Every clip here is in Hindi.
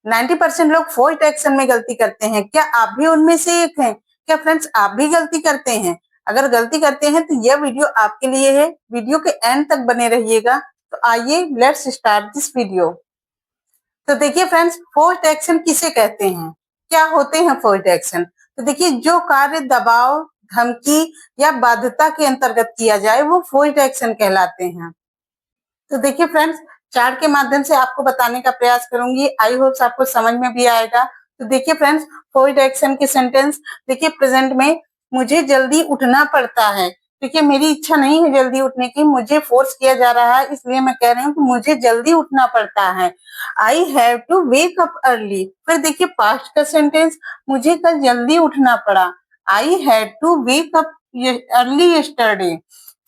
90% लोग फोर्स्ड एक्शन में गलती करते हैं। क्या आप भी उनमें से एक हैं? क्या फ्रेंड्स आप भी गलती करते हैं? अगर गलती करते हैं तो यह वीडियो आपके लिए है। वीडियो के एंड तक बने रहिएगा। तो आइए लेट्स स्टार्ट दिस वीडियो। तो देखिए फ्रेंड्स, फोर्स्ड एक्शन किसे कहते हैं? क्या होते हैं फोर्स्ड एक्शन? तो देखिए, जो कार्य दबाव, धमकी या बाध्यता के अंतर्गत किया जाए वो फोर्स्ड एक्शन कहलाते हैं। तो देखिए फ्रेंड्स, चार्ट के माध्यम से आपको बताने का प्रयास करूंगी। आई होप्स आपको समझ में भी आएगा। तो देखिए फ्रेंड्स, फोर्स्ड एक्शन के सेंटेंस देखिए, प्रेजेंट में मुझे जल्दी उठना पड़ता है। देखिए, मेरी इच्छा नहीं है जल्दी उठने की, मुझे फोर्स किया जा रहा है, इसलिए मैं कह रही हूँ कि मुझे जल्दी उठना पड़ता है। I have to wake up early. फिर देखिए पास्ट का सेंटेंस, मुझे कल जल्दी उठना पड़ा। I had to wake up early yesterday.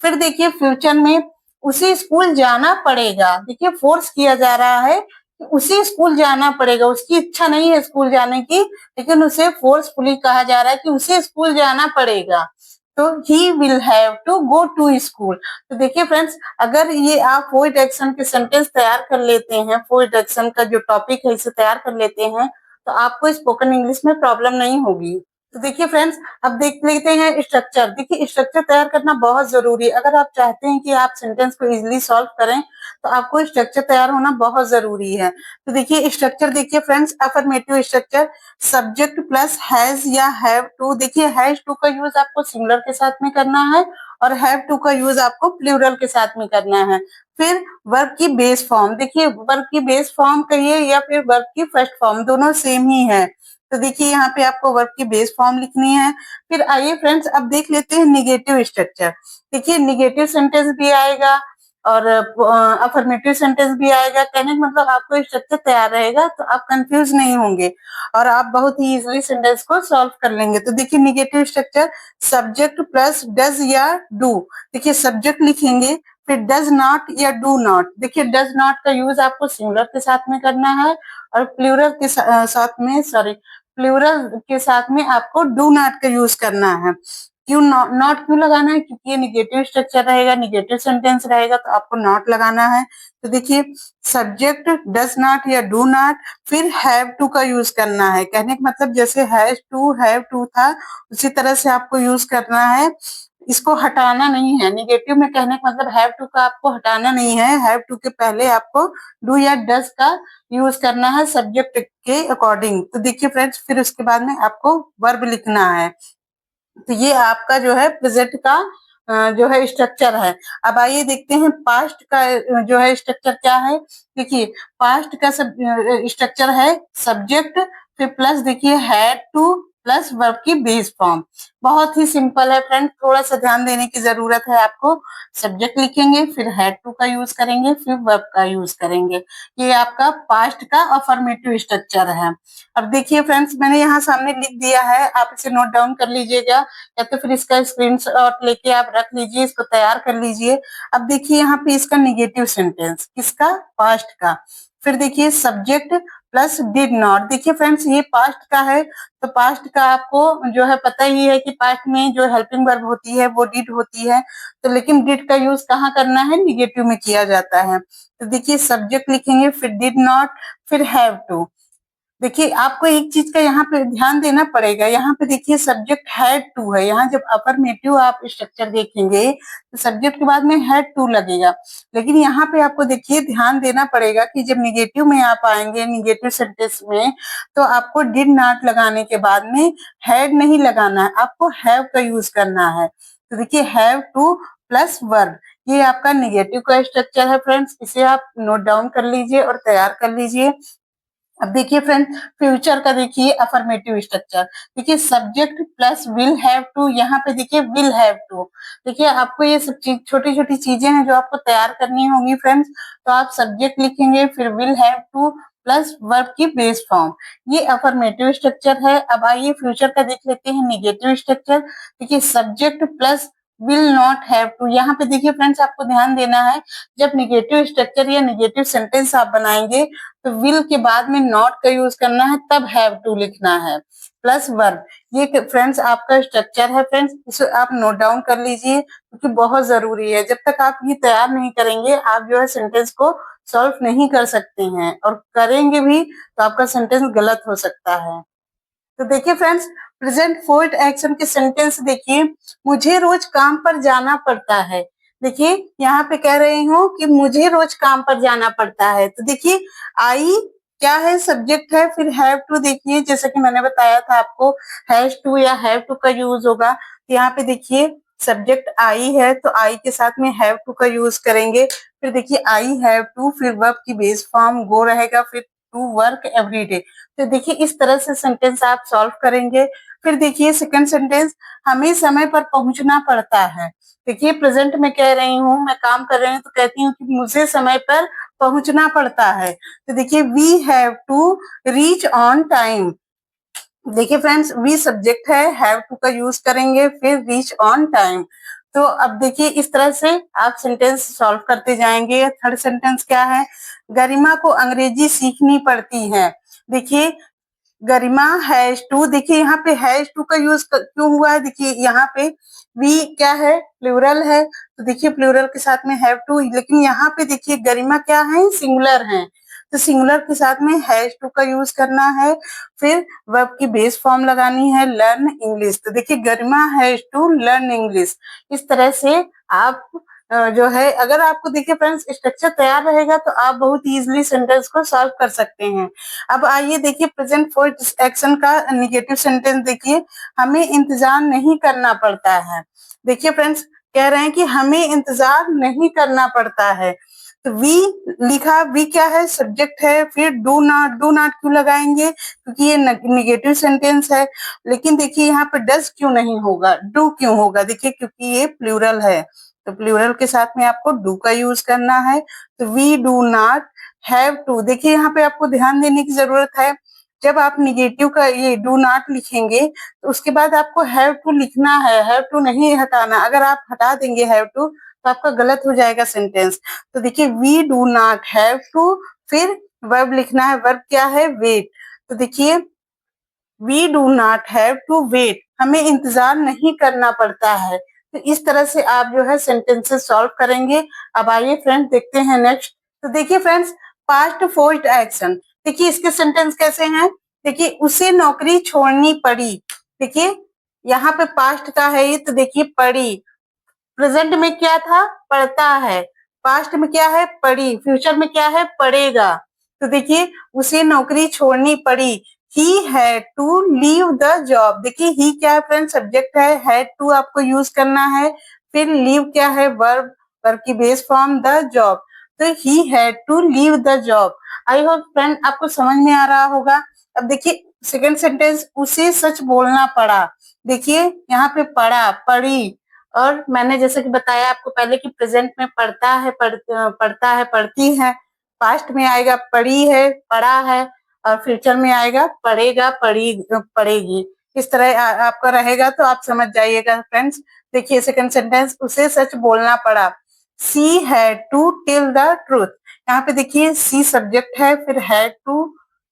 फिर देखिए फ्यूचर में, उसे स्कूल जाना पड़ेगा। देखिए फोर्स किया जा रहा है कि उसे स्कूल जाना पड़ेगा। उसकी इच्छा नहीं है स्कूल जाने की, लेकिन उसे फोर्सफुली कहा जा रहा है कि उसे स्कूल जाना पड़ेगा। तो he will have to go to school. तो देखिए फ्रेंड्स, अगर ये आप फोर्स्ड एक्शन के सेंटेंस तैयार कर लेते हैं, फोर्स्ड एक्शन का जो टॉपिक है इसे तैयार कर लेते हैं, तो आपको स्पोकन इंग्लिश में प्रॉब्लम नहीं होगी। तो देखिए फ्रेंड्स, अब देख लेते हैं स्ट्रक्चर। देखिए स्ट्रक्चर तैयार करना बहुत जरूरी है। अगर आप चाहते हैं कि आप सेंटेंस को इजीली सॉल्व करें, तो आपको स्ट्रक्चर तैयार होना बहुत जरूरी है। तो देखिए स्ट्रक्चर, देखिए friends, affirmative structure, subject plus has या हैव टू। देखिए हैज टू का यूज आपको सिंगुलर के साथ में करना है और हैव टू का यूज आपको प्लूरल के साथ में करना है। फिर वर्ब की बेस फॉर्म, देखिए वर्ब की बेस फॉर्म कहिए या फिर वर्ब की फर्स्ट फॉर्म, दोनों सेम ही है। तो देखिए यहाँ पे आपको वर्ब की बेस फॉर्म लिखनी है। फिर आइए फ्रेंड्स, अब देख लेते हैं निगेटिव स्ट्रक्चर। देखिए निगेटिव सेंटेंस भी आएगा और अफर्मेटिव सेंटेंस भी आएगा। कहने का मतलब आपको स्ट्रक्चर तैयार रहेगा तो आप कंफ्यूज नहीं होंगे और आप बहुत ही इजीली सेंटेंस को सॉल्व कर लेंगे। तो देखिए negative structure, subject plus does या डू। देखिए सब्जेक्ट लिखेंगे, फिर डज नॉट या डू नॉट। देखिए डज नॉट का यूज आपको सिंगुलर के साथ में करना है और प्लूरल के साथ में, सॉरी, प्लूरल के साथ में आपको डू नॉट का यूज करना है। क्यों नॉट क्यों लगाना है? क्योंकि ये निगेटिव स्ट्रक्चर रहेगा, निगेटिव सेंटेंस रहेगा, तो आपको नॉट लगाना है। तो देखिए सब्जेक्ट डज नॉट या डू नॉट, फिर हैव टू का यूज करना है। कहने का मतलब जैसे हैज टू, हैव टू था, उसी तरह से आपको यूज करना है। इसको हटाना नहीं है। निगेटिव में कहने का मतलब हैव टू का आपको हटाना नहीं है। हैव टू के पहले आपको डू या डज का यूज करना है सब्जेक्ट के अकॉर्डिंग। तो देखिए फ्रेंड्स, फिर उसके बाद में आपको वर्ब लिखना है। तो ये आपका जो है प्रेजेंट का जो है स्ट्रक्चर है। अब आइए देखते हैं पास्ट का जो है स्ट्रक्चर क्या है। देखिए पास्ट का सब स्ट्रक्चर है सब्जेक्ट, फिर प्लस देखिए हैड टू प्लस वर्ब की बेस फॉर्म। बहुत ही सिंपल है फ्रेंड, थोड़ा सा ध्यान देने की जरूरत है आपको। सब्जेक्ट लिखेंगे, फिर हैड टू का यूज करेंगे, फिर वर्ब का यूज करेंगे। ये आपका पास्ट का अफर्मेटिव स्ट्रक्चर है। अब देखिए फ्रेंड्स, मैंने यहाँ सामने लिख दिया है, आप इसे नोट डाउन कर लीजिएगा या तो फिर इसका स्क्रीनशॉट लेके आप रख लीजिए, इसको तैयार कर लीजिए। अब देखिए यहाँ पे इसका निगेटिव सेंटेंस, किसका? पास्ट का। फिर देखिए सब्जेक्ट प्लस डिड नॉट। देखिए फ्रेंड्स, ये पास्ट का है, तो पास्ट का आपको जो है पता ही है कि पास्ट में जो हेल्पिंग वर्ब होती है वो डिड होती है। तो लेकिन डिड का यूज कहाँ करना है? निगेटिव में किया जाता है। तो देखिए सब्जेक्ट लिखेंगे, फिर डिड नॉट, फिर हैव टू। देखिए आपको एक चीज का यहाँ पे ध्यान देना पड़ेगा। यहाँ पे देखिए सब्जेक्ट हैड टू है। यहाँ जब अफर्मेटिव आप स्ट्रक्चर देखेंगे तो सब्जेक्ट के बाद में हैड टू लगेगा, लेकिन यहाँ पे आपको देखिए ध्यान देना पड़ेगा कि जब निगेटिव में आप आएंगे, निगेटिव सेंटेंस में, तो आपको डिड नॉट लगाने के बाद में हैड नहीं लगाना है, आपको हैव का यूज करना है। तो देखिए हैव टू प्लस वर्ब, ये आपका निगेटिव का स्ट्रक्चर है फ्रेंड्स। इसे आप नोट डाउन कर लीजिए और तैयार कर लीजिए। अब देखिए फ्रेंड, फ्यूचर का देखिए अफर्मेटिव स्ट्रक्चर। देखिए subject plus will have to, यहाँ पे देखिए विल हैव टू। देखिए आपको ये सब चीज, छोटी छोटी चीजें हैं जो आपको तैयार करनी होगी फ्रेंड्स। तो आप सब्जेक्ट लिखेंगे, फिर will have to plus verb की बेस फॉर्म, ये अफर्मेटिव स्ट्रक्चर है। अब आइए फ्यूचर का देख लेते हैं निगेटिव स्ट्रक्चर। देखिए subject plus will not have to. यहाँ पे देखिए फ्रेंड्स, आपको ध्यान देना है, जब निगेटिव स्ट्रक्चर या निगेटिव सेंटेंस आप बनाएंगे तो विल के बाद में नॉट का यूज करना है, तब हैव टू लिखना है प्लस वर्ब। ये फ्रेंड्स आपका स्ट्रक्चर है फ्रेंड्स, इसे आप नोट डाउन कर लीजिए क्योंकि बहुत जरूरी है। जब तक आप ये तैयार नहीं करेंगे आप जो है सेंटेंस को सॉल्व नहीं कर सकते हैं, और करेंगे भी तो आपका सेंटेंस गलत हो सकता है। तो देखिए फ्रेंड्स, प्रेजेंट फोर्थ एक्शन के सेंटेंस देखिए, मुझे रोज काम पर जाना पड़ता है। देखिए यहाँ पे कह रही हूँ कि मुझे रोज काम पर जाना पड़ता है। तो देखिए आई क्या है, सब्जेक्ट है, फिर हैव टू। देखिए जैसा कि मैंने बताया था आपको, हैज टू या हैव टू का यूज होगा। तो यहाँ पे देखिए सब्जेक्ट आई है, तो आई के साथ में हैव टू का यूज करेंगे। फिर देखिए आई हैव टू, फिर वर्ब की बेस फॉर्म गो रहेगा, फिर टू वर्क एवरी डे। तो देखिए इस तरह से सेंटेंस आप सॉल्व करेंगे। फिर देखिए सेकंड सेंटेंस, हमें समय पर पहुंचना पड़ता है। देखिए प्रेजेंट में कह रही हूँ, मैं काम कर रही हूँ तो कहती हूँ कि मुझे समय पर पहुंचना पड़ता है। तो देखिए we have to reach on time. देखिए फ्रेंड्स, वी सब्जेक्ट है, हैव टू का यूज करेंगे, फिर रीच ऑन टाइम। तो अब देखिए इस तरह से आप सेंटेंस सॉल्व करते जाएंगे। थर्ड सेंटेंस क्या है, गरिमा को अंग्रेजी सीखनी पड़ती है। देखिए गरिमा हैज टू, देखिए यहाँ पे हैज टू का यूज क्यों हुआ है, देखिए यहाँ पे वी क्या है, प्लूरल है, तो देखिए प्लूरल के साथ में हैव टू, लेकिन यहाँ पे देखिए गरिमा क्या है, सिंगुलर है, तो सिंगुलर के साथ में हैज टू का यूज करना है। फिर वर्ब की बेस फॉर्म लगानी है, लर्न इंग्लिश। तो देखिए गरिमा हैज टू लर्न इंग्लिश। इस तरह से आप जो है, अगर आपको देखिए फ्रेंड्स स्ट्रक्चर तैयार रहेगा तो आप बहुत इजीली सेंटेंस को सॉल्व कर सकते हैं। अब आइए देखिए प्रेजेंट फोर्थ एक्शन का निगेटिव सेंटेंस देखिए, हमें इंतजार नहीं करना पड़ता है। देखिए फ्रेंड्स कह रहे हैं कि हमें इंतजार नहीं करना पड़ता है। तो वी लिखा, वी क्या है, सब्जेक्ट है, फिर डू नॉट क्यों लगाएंगे, क्योंकि ये निगेटिव सेंटेंस है। लेकिन देखिए यहाँ पे डज क्यों नहीं होगा, डू क्यों होगा, देखिए क्योंकि ये प्लूरल है, तो प्लूरल के साथ में आपको डू का यूज करना है। तो we do not have to. देखिए यहाँ पे आपको ध्यान देने की जरूरत है, जब आप निगेटिव का ये डू नॉट लिखेंगे तो उसके बाद आपको हैव टू लिखना है, हैव टू नहीं हटाना। अगर आप हटा देंगे हैव टू तो आपका गलत हो जाएगा सेंटेंस। तो देखिए we do not have to, फिर वर्ब लिखना है, वर्ब क्या है, वेट। तो देखिए we do not have to wait, हमें इंतजार नहीं करना पड़ता है। तो इस तरह से आप जो है सेंटेंसेस सॉल्व करेंगे। अब आइए फ्रेंड्स देखते हैं नेक्स्ट। तो देखिए फ्रेंड्स, पास्ट फोर्थ एक्शन, देखिए इसके सेंटेंस कैसे हैं। देखिए उसे नौकरी छोड़नी पड़ी। देखिए यहाँ पे पास्ट का है ये, तो देखिए पड़ी। प्रेजेंट में क्या था, पढ़ता है। पास्ट में क्या है, पड़ी। फ्यूचर में क्या है, पड़ेगा। तो देखिए उसे नौकरी छोड़नी पड़ी। He had to leave the job. देखिए ही क्या है फ्रेंड, सब्जेक्ट है, हैड टू आपको यूज करना है। फिर लीव क्या है, वर्ब, वर्ब की बेस फॉर्म द जॉब। तो he had to leave the job. I hope friend आपको समझ में आ रहा होगा। अब देखिए सेकंड सेंटेंस, उसे सच बोलना पड़ा। देखिए यहाँ पे पढ़ा, पढ़ी, और मैंने जैसे कि बताया आपको पहले कि प्रेजेंट में पढ़ता है, पढ़ता है, पढ़ती है। पास्ट में आएगा पढ़ी है, पढ़ा है, और फ्यूचर में आएगा पढ़ेगा, पढ़ेगी। इस तरह आपका रहेगा, तो आप समझ जाइएगा फ्रेंड्स। देखिए सेकंड सेंटेंस, उसे सच बोलना पड़ा। She had to tell the truth. यहाँ पे देखिए सी सब्जेक्ट है, फिर हैड टू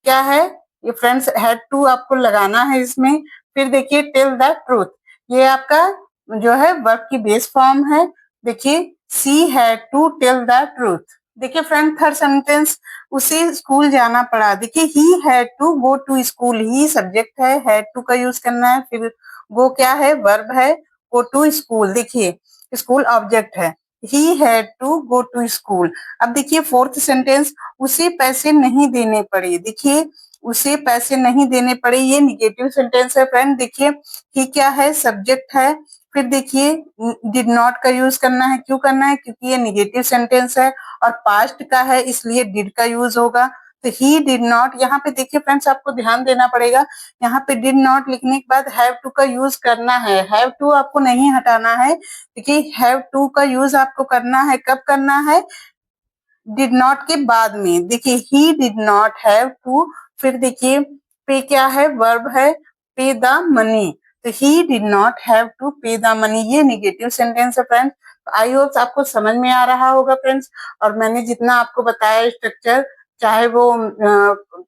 क्या है, ये फ्रेंड्स हैड टू आपको लगाना है इसमें। फिर देखिए टेल द ट्रूथ, ये आपका जो है वर्ब की बेस फॉर्म है। देखिए she had to tell the truth. देखिए फ्रेंड थर्ड सेंटेंस, उसे स्कूल जाना पड़ा। देखिए he had to go to school. He subject है, हैड टू का यूज करना है, फिर गो क्या है, वर्ब है, गो टू स्कूल। देखिए स्कूल ऑब्जेक्ट है, he had to go to school. अब देखिए फोर्थ सेंटेंस, उसे पैसे नहीं देने पड़े। देखिए उसे पैसे नहीं देने पड़े, ये निगेटिव सेंटेंस है फ्रेंड। देखिए ही क्या है, सब्जेक्ट है, फिर देखिए डिड नॉट का यूज करना है। क्यों करना है, क्योंकि ये निगेटिव सेंटेंस है और पास्ट का है, इसलिए डिड का यूज होगा। तो ही डिड नॉट, यहाँ पे देखिए फ्रेंड्स आपको ध्यान देना पड़ेगा, यहाँ पे डिड नॉट लिखने के बाद हैव टू का यूज करना है। हैव टू आपको नहीं हटाना है, क्योंकि हैव टू का यूज आपको करना है, कब करना है, डिड नॉट के बाद में। देखिए he did not have to, फिर देखिए पे क्या है, वर्ब है, पे द मनी। तो he did not have to pay the money, ये निगेटिव सेंटेंस है फ्रेंड्स। आई होप आपको समझ में आ रहा होगा फ्रेंड्स। और मैंने जितना आपको बताया स्ट्रक्चर, चाहे वो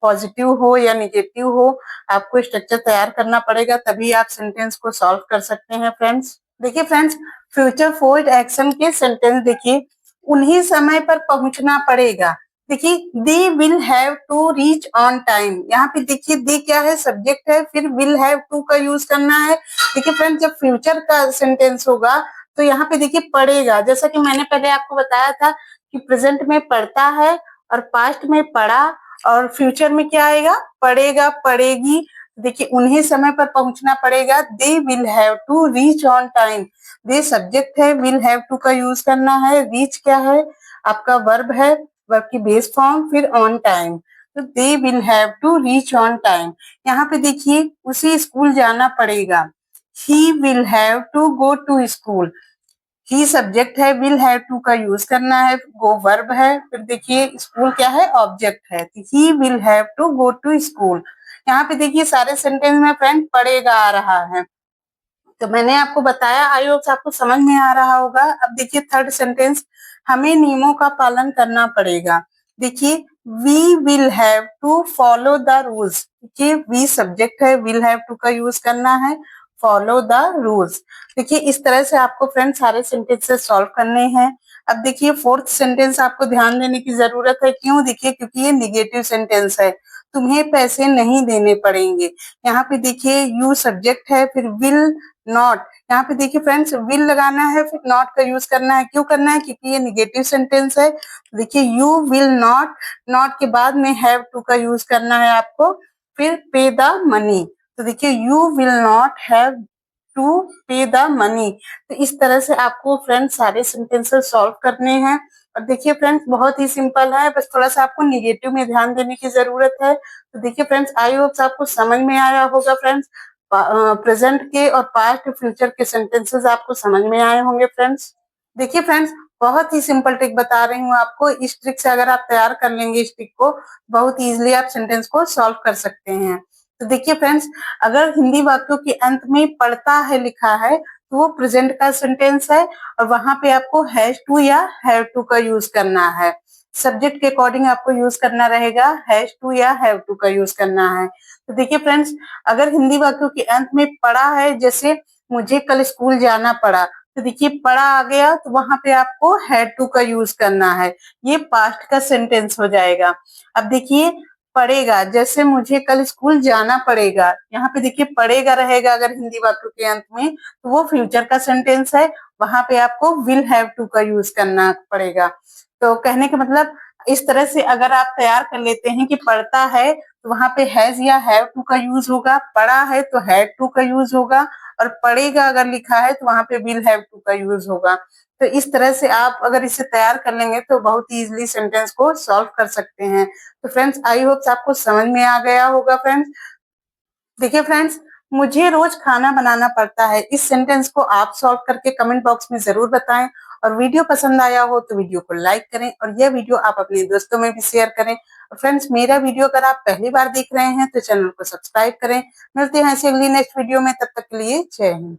पॉजिटिव हो या निगेटिव हो, आपको स्ट्रक्चर तैयार करना पड़ेगा, तभी आप सेंटेंस को सॉल्व कर सकते हैं फ्रेंड्स। देखिए फ्रेंड्स, फ्यूचर फोर्थ एक्शन के सेंटेंस देखिए, उन्हीं समय पर पहुंचना पड़ेगा। देखिए they will have to reach on time, यहाँ पे देखिए दे क्या है, सब्जेक्ट है, फिर विल हैव टू का यूज करना है। देखिए फ्रेंड्स जब फ्यूचर का सेंटेंस होगा तो यहाँ पे देखिए पढ़ेगा, जैसा कि मैंने पहले आपको बताया था कि प्रेजेंट में पढ़ता है और पास्ट में पढ़ा और फ्यूचर में क्या आएगा, पढ़ेगा पढ़ेगी। देखिए उन्हें समय पर पहुंचना पड़ेगा, they will have to reach on time. They subject है, विल हैव टू का यूज करना है, रीच क्या है, आपका वर्ब है, वर्ब की बेस फॉर्म, फिर ऑन टाइम, तो they will have to reach on time. यहाँ पे देखिए उसे स्कूल जाना पड़ेगा, he will have to go to school. He subject है, विल हैव टू का यूज करना है, गो वर्ब है, फिर देखिए स्कूल क्या है, ऑब्जेक्ट है, तो he will have to go to school. यहाँ पे देखिए सारे सेंटेंस में फ्रेंड पढ़ेगा आ रहा है, तो मैंने आपको बताया, आई होप आपको समझ में आ रहा होगा। अब देखिए थर्ड सेंटेंस, हमें नियमों का पालन करना पड़ेगा। देखिए we will have to follow the rules, देखिए वी सब्जेक्ट है, विल हैव टू का यूज करना है, फॉलो द रूल्स। देखिए इस तरह से आपको फ्रेंड सारे सेंटेंसेस सॉल्व करने हैं। अब देखिए फोर्थ सेंटेंस आपको ध्यान देने की जरूरत है, क्यों, देखिए क्योंकि ये निगेटिव सेंटेंस है, तुम्हें पैसे नहीं देने पड़ेंगे। यहाँ पे देखिए यू सब्जेक्ट है, फिर विल नॉट, यहाँ पे देखिए फ्रेंड्स विल लगाना है, फिर नॉट का यूज करना है, क्यों करना है, क्योंकि ये निगेटिव सेंटेंस है। देखिए यू विल नॉट, नॉट के बाद में हैव टू का यूज करना है आपको, फिर पे द मनी, तो देखिए you will not have to pay the money. तो इस तरह से आपको फ्रेंड्स सारे सेंटेंसेस सॉल्व करने हैं। और देखिए फ्रेंड्स बहुत ही सिंपल है, बस थोड़ा सा आपको निगेटिव में ध्यान देने की जरूरत है। तो देखिए फ्रेंड्स आई होप आपको समझ में आया होगा फ्रेंड्स, प्रेजेंट के और पास्ट फ्यूचर के सेंटेंसेस आपको समझ में आए होंगे फ्रेंड्स। देखिए फ्रेंड्स बहुत ही सिंपल ट्रिक बता रही हूँ आपको, इस ट्रिक से अगर आप तैयार कर लेंगे इस ट्रिक को, बहुत इजीली आप सेंटेंस को सॉल्व कर सकते हैं। तो देखिए फ्रेंड्स अगर हिंदी वाक्यों के अंत में पढ़ता है लिखा है तो वो प्रेजेंट का सेंटेंस है, और वहां पे आपको हैज टू या हैव टू का यूज करना है। सब्जेक्ट के अकॉर्डिंग आपको यूज करना रहेगा, हैज टू या हैव टू का यूज करना है। तो देखिए फ्रेंड्स अगर हिंदी वाक्यों के अंत में पढ़ा है, जैसे मुझे कल स्कूल जाना पड़ा, तो देखिए पढ़ा आ गया तो वहां पे आपको हैड टू का यूज करना है, ये पास्ट का सेंटेंस हो जाएगा। अब देखिए पड़ेगा, जैसे मुझे कल स्कूल जाना पड़ेगा, यहाँ पे देखिए पड़ेगा रहेगा अगर हिंदी वाक्यों के अंत में, तो वो फ्यूचर का सेंटेंस है, वहां पे आपको विल हैव टू का यूज करना पड़ेगा। तो कहने का मतलब इस तरह से अगर आप तैयार कर लेते हैं कि पढ़ता है तो वहां पे हैज या हैव टू का यूज होगा, पढ़ा है तो हैड टू का यूज होगा, और पढ़ेगा अगर लिखा है तो वहां पे विल हैव टू का यूज होगा। तो इस तरह से आप अगर इसे तैयार कर लेंगे तो बहुत इजीली सेंटेंस को सॉल्व कर सकते हैं। तो फ्रेंड्स आई होप आपको समझ में आ गया होगा फ्रेंड्स। देखिए फ्रेंड्स मुझे रोज खाना बनाना पड़ता है, इस सेंटेंस को आप सॉल्व करके कमेंट बॉक्स में जरूर बताएं, और वीडियो पसंद आया हो तो वीडियो को लाइक करें, और यह वीडियो आप अपने दोस्तों में भी शेयर करें। और फ्रेंड्स मेरा वीडियो अगर आप पहली बार देख रहे हैं तो चैनल को सब्सक्राइब करें। मिलते हैं ऐसे अगली नेक्स्ट वीडियो में, तब तक के लिए जय हिंद।